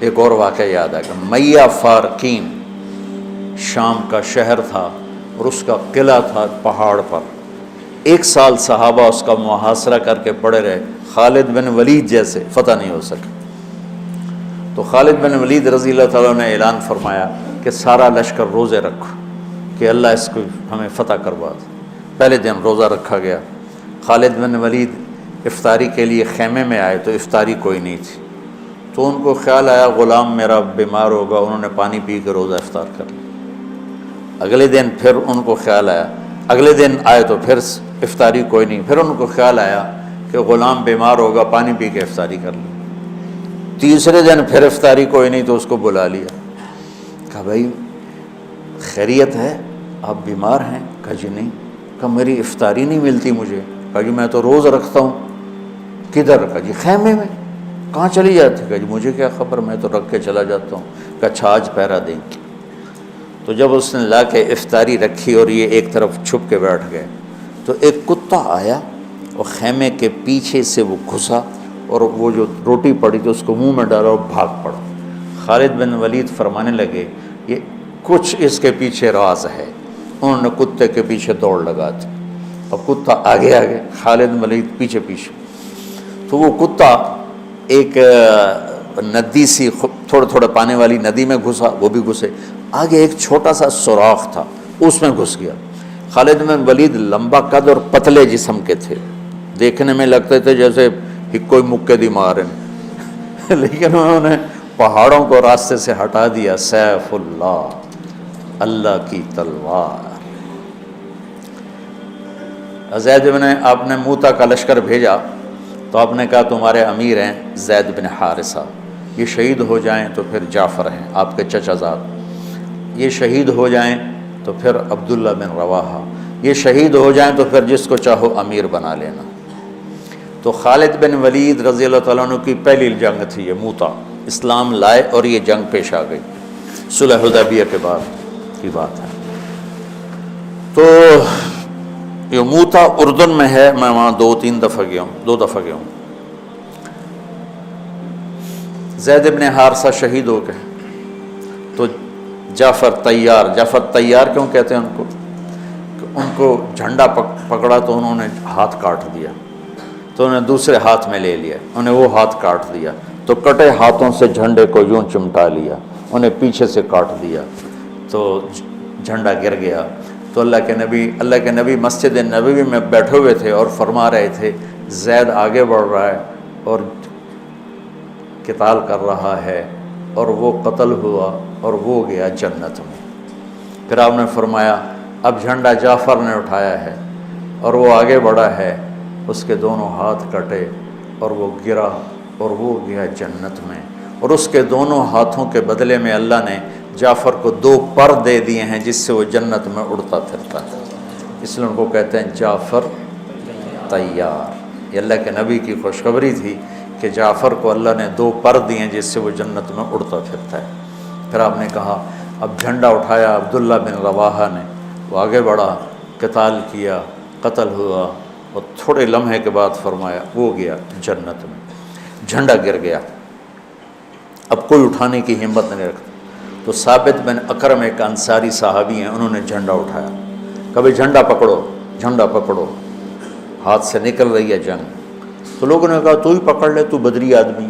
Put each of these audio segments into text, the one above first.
ایک اور واقعہ یاد آ گیا، میہ فارقین شام کا شہر تھا اور اس کا قلعہ تھا پہاڑ پر. 1 سال صحابہ اس کا محاصرہ کر کے پڑے رہے، خالد بن ولید جیسے فتح نہیں ہو سکے. تو خالد بن ولید رضی اللہ تعالیٰ نے اعلان فرمایا کہ سارا لشکر روزے رکھو کہ اللہ اس کو ہمیں فتح کروا دے. پہلے دن روزہ رکھا گیا. خالد بن ولید افطاری کے لیے خیمے میں آئے تو افطاری کوئی نہیں تھی، تو ان کو خیال آیا غلام میرا بیمار ہوگا، انہوں نے پانی پی کے روزہ افطار کر لیا. اگلے دن پھر ان کو خیال آیا، اگلے دن آئے تو پھر افطاری کوئی نہیں، پھر ان کو خیال آیا کہ غلام بیمار ہوگا، پانی پی کے افطاری کر لی. تیسرے دن پھر افطاری کوئی نہیں تو اس کو بلا لیا، کہا بھائی خیریت ہے، آپ بیمار ہیں؟ کہا جی نہیں. کہا میری افطاری نہیں ملتی مجھے. کہا جی میں تو روز رکھتا ہوں. کدھر؟ کہا جی خیمے میں. کہاں چلی جاتی؟ کہا جی مجھے کیا خبر، میں تو رکھ کے چلا جاتا ہوں. کہا اچھا آج پہرا دیں گے. تو جب اس نے لا کے افطاری رکھی اور یہ ایک طرف چھپ کے بیٹھ گئے تو ایک کتا آیا اور خیمے کے پیچھے سے وہ گھسا اور وہ جو روٹی پڑی تھی اس کو منہ میں ڈالا اور بھاگ پڑا. خالد بن ولید فرمانے لگے یہ کچھ اس کے پیچھے راز ہے. انہوں نے کتے کے پیچھے دوڑ لگا دی اور کتا آگے آگے، خالد بن ولید پیچھے پیچھے. تو وہ کتا ایک ندی سی تھوڑا تھوڑا پانی والی ندی میں گھسا، وہ بھی گھسے. آگے ایک چھوٹا سا سوراخ تھا اس میں گھس گیا. خالد بن ولید لمبا قد اور پتلے جسم کے تھے، دیکھنے میں لگتے تھے جیسے کوئی مکے دی مار ہیں لیکن انہوں نے پہاڑوں کو راستے سے ہٹا دیا. سیف اللہ، اللہ کی تلوار. زید بن، آپ نے موتا کا لشکر بھیجا تو آپ نے کہا تمہارے امیر ہیں زید بن حارثہ، یہ شہید ہو جائیں تو پھر جعفر ہیں آپ کے چچا زاد، یہ شہید ہو جائیں تو پھر عبداللہ بن رواحہ، یہ شہید ہو جائیں تو پھر جس کو چاہو امیر بنا لینا. تو خالد بن ولید رضی اللہ تعالیٰ عنہ کی پہلی جنگ تھی یہ موتا. اسلام لائے اور یہ جنگ پیش آ گئی، صلح حدیبیہ کے بعد کی بات ہے. تو یہ موتا اردن میں ہے، میں وہاں 2-3 دفعہ گیا ہوں، 2 دفعہ گیا ہوں. زید بن حارثہ شہید ہو گئے تو جعفر تیار کیوں کہتے ہیں ان کو؟ کہ ان کو جھنڈا پکڑا تو انہوں نے ہاتھ کاٹ دیا، تو انہوں نے دوسرے ہاتھ میں لے لیا، انہیں وہ ہاتھ کاٹ دیا، تو کٹے ہاتھوں سے جھنڈے کو یوں چمٹا لیا، انہیں پیچھے سے کاٹ دیا تو جھنڈا گر گیا. تو اللہ کے نبی مسجد نبوی میں بیٹھے ہوئے تھے اور فرما رہے تھے زید آگے بڑھ رہا ہے اور قتال کر رہا ہے اور وہ قتل ہوا اور وہ گیا جنت میں. پھر آپ نے فرمایا اب جھنڈا جعفر نے اٹھایا ہے اور وہ آگے بڑھا ہے، اس کے دونوں ہاتھ کٹے اور وہ گرا اور وہ گیا جنت میں. اور اس کے دونوں ہاتھوں کے بدلے میں اللہ نے جعفر کو 2 پر دے دیے ہیں جس سے وہ جنت میں اڑتا پھرتا ہے. اس لیے ان کو کہتے ہیں جعفر تیار. یہ اللہ کے نبی کی خوشخبری تھی کہ جعفر کو اللہ نے 2 پر دیے ہیں جس سے وہ جنت میں اڑتا پھرتا ہے. پھر آپ نے کہا اب جھنڈا اٹھایا عبداللہ بن رواحہ نے، وہ آگے بڑھا، قتال کیا، قتل ہوا اور تھوڑے لمحے کے بعد فرمایا وہ گیا جنت میں. جھنڈا گر گیا، اب کوئی اٹھانے کی ہمت نہیں رکھتا. تو ثابت بن اکرم ایک انصاری صحابی ہیں، انہوں نے جھنڈا اٹھایا، کبھی جھنڈا پکڑو، جھنڈا پکڑو، ہاتھ سے نکل رہی ہے جنگ. تو لوگوں نے کہا تو ہی پکڑ لے، تو بدری آدمی.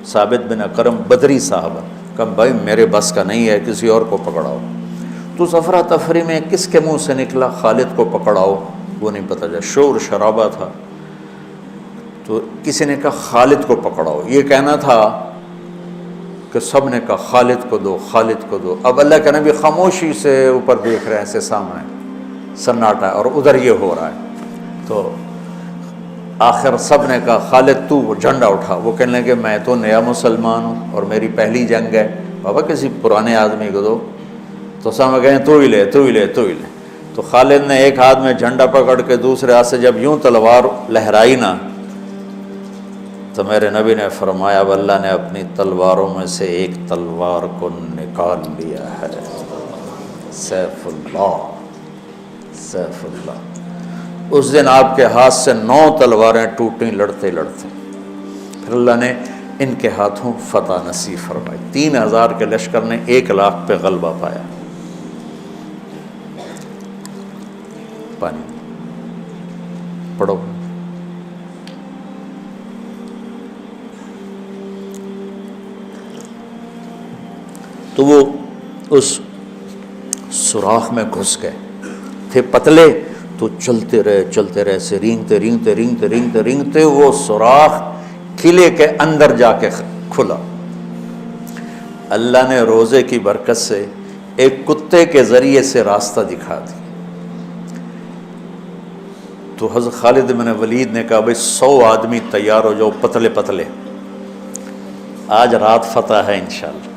ثابت بن اکرم بدری صحابہ، کہا بھائی میرے بس کا نہیں ہے، کسی اور کو پکڑاؤ. تو افرا تفری میں کس کے منہ سے نکلا خالد کو پکڑاؤ، وہ نہیں پتہ چلا، شور شرابہ تھا. تو کسی نے کہا خالد کو پکڑاؤ، یہ کہنا تھا کہ سب نے کہا خالد کو دو، خالد کو دو. اب اللہ کے نبی خاموشی سے اوپر دیکھ رہے ہیں، ایسے سامنے سناٹا اور ادھر یہ ہو رہا ہے. تو آخر سب نے کہا خالد تو جھنڈا اٹھا. وہ کہنے لگے میں تو نیا مسلمان ہوں اور میری پہلی جنگ ہے، بابا کسی پرانے آدمی کو دو. تو سب کہیں تو ہی لے، تو ہی لے، تو ہی لے. تو خالد نے ایک ہاتھ میں جھنڈا پکڑ کے دوسرے ہاتھ سے جب یوں تلوار لہرائی نا تو میرے نبی نے فرمایا اب اللہ نے اپنی تلواروں میں سے ایک تلوار کو نکال لیا ہے. سیف اللہ، سیف اللہ. اس دن آپ کے ہاتھ سے 9 تلواریں ٹوٹیں لڑتے لڑتے. پھر اللہ نے ان کے ہاتھوں فتح نصیب فرمائی۔ 3000 کے لشکر نے 1 لاکھ پہ غلبہ پایا۔ پانی پڑھو۔ تو وہ اس سوراخ میں گھس گئے تھے، پتلے تو چلتے رہے سے رینگتے وہ سوراخ قلعے کے اندر جا کے کھلا۔ اللہ نے روزے کی برکت سے ایک کتے کے ذریعے سے راستہ دکھا دیا۔ تو حضرت خالد بن ولید نے کہا بھائی 100 آدمی تیار ہو جاؤ، پتلے پتلے، آج رات فتح ہے انشاءاللہ۔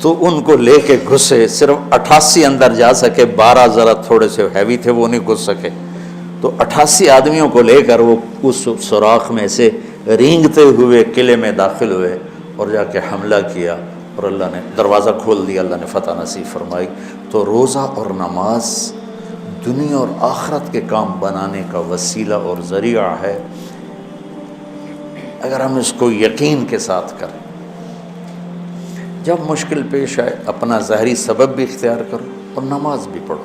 تو ان کو لے کے گھسے، صرف 88 اندر جا سکے، 12 ذرا تھوڑے سے ہیوی تھے وہ نہیں گھس سکے، تو 88 آدمیوں کو لے کر وہ اس سوراخ میں سے رینگتے ہوئے قلعے میں داخل ہوئے اور جا کے حملہ کیا، اور اللہ نے دروازہ کھول دیا، اللہ نے فتح نصیب فرمائی۔ تو روزہ اور نماز دنیا اور آخرت کے کام بنانے کا وسیلہ اور ذریعہ ہے، اگر ہم اس کو یقین کے ساتھ کریں۔ جب مشکل پیش آئے اپنا ظاہری سبب بھی اختیار کرو اور نماز بھی پڑھو۔